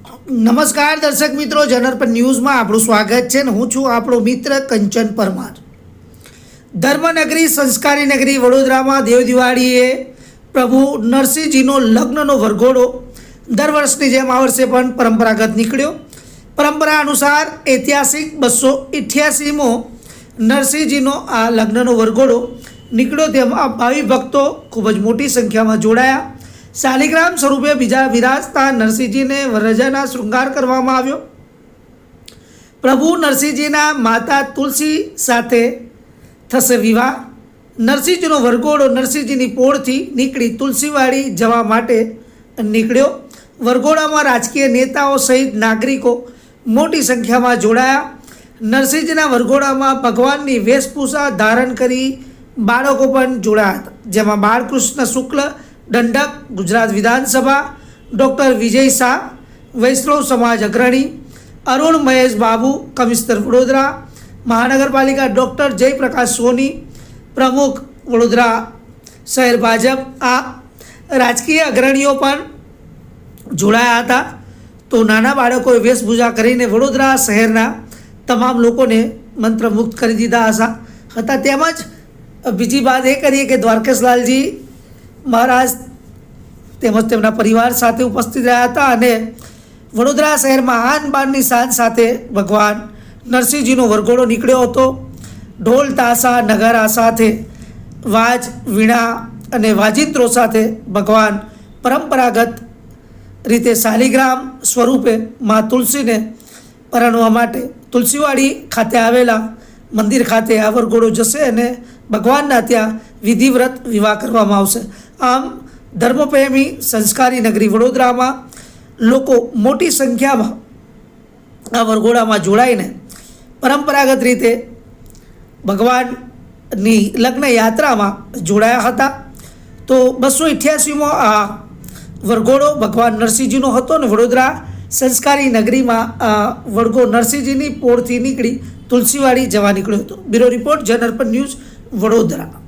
નમસ્કાર દર્શક મિત્રો, જનરપન ન્યૂઝમાં આપણું સ્વાગત છે ને હું છું આપણો મિત્ર કંચન પરમાર। ધર્મનગરી સંસ્કારી નગરી વડોદરામાં દેવ દિવાળીએ પ્રભુ નરસિંહજીનો લગ્નનો વરઘોડો દર વર્ષની જેમ આ વર્ષે પણ પરંપરાગત નીકળ્યો। પરંપરા અનુસાર ઐતિહાસિક 288મો નરસિંહજીનો આ લગ્નનો વરઘોડો નીકળ્યો, તેમાં ભાવિ ભક્તો ખૂબ જ મોટી સંખ્યામાં જોડાયા। શાલિગ્રામ સ્વરૂપે બીજા વિરાજતા નરસિંહજીને વરરાજાના શૃંગાર કરવામાં આવ્યો। પ્રભુ નરસિંહજીના માતા તુલસી સાથે થશે વિવાહ। નરસિંહજીનો વરઘોડો નરસિંહજીની પોળથી નીકળી તુલસીવાડી જવા માટે નીકળ્યો। વરઘોડામાં રાજકીય નેતાઓ સહિત નાગરિકો મોટી સંખ્યામાં જોડાયા। નરસિંહજીના વરઘોડામાં ભગવાનની વેશભૂષા ધારણ કરી બાળકો પણ જોડાયા હતા, જેમાં બાળકૃષ્ણ શુક્લ દંડક, ગુજરાત વિધાનસભા ડૉક્ટર વિજય શાહ, વૈષ્ણવ સમાજ અગ્રણી અરુણ મહેશ બાબુ, કમિશનર વડોદરા મહાનગરપાલિકા ડૉક્ટર જયપ્રકાશ સોની, પ્રમુખ વડોદરા શહેર ભાજપ, આ રાજકીય અગ્રણીઓ પણ જોડાયા હતા। તો નાના બાળકોએ વેશભૂષા કરીને વડોદરા શહેરના તમામ લોકોને મંત્રમુગ્ધ કરી દીધા હતા। તેમજ બીજી વાત એ કરીએ કે દ્વારકેશલાલજી મહારાજ તેમજ તેમના પરિવાર સાથે ઉપસ્થિત રહ્યા હતા અને વડોદરા શહેરમાં આન બાનની સાંજ સાથે ભગવાન નરસિંહજીનો વરઘોડો નીકળ્યો હતો। ઢોલ તાશા નગારા સાથે, વાજ વીણા અને વાજિંત્રો સાથે ભગવાન પરંપરાગત રીતે શાલિગ્રામ સ્વરૂપે મા તુલસીને પરણવા માટે તુલસીવાડી ખાતે આવેલા મંદિર ખાતે આ વરઘોડો જશે અને ભગવાનના ત્યાં વિધિવ્રત વિવાહ કરવામાં આવશે। આમ ધર્મપ્રેમી સંસ્કારી નગરી વડોદરામાં લોકો મોટી સંખ્યામાં આ વરઘોડામાં જોડાઈને પરંપરાગત રીતે ભગવાનની લગ્ન યાત્રામાં જોડાયા હતા। તો 288મો આ વરઘોડો ભગવાન નરસિંહજીનો હતો ને વડોદરા સંસ્કારી નગરીમાં આ વરઘોડો નરસિંહજીની પોળથી નીકળી તુલસીવાડી જવા નીકળ્યો હતો। બ્યુરો રિપોર્ટ, જનરપન ન્યૂઝ, વડોદરા।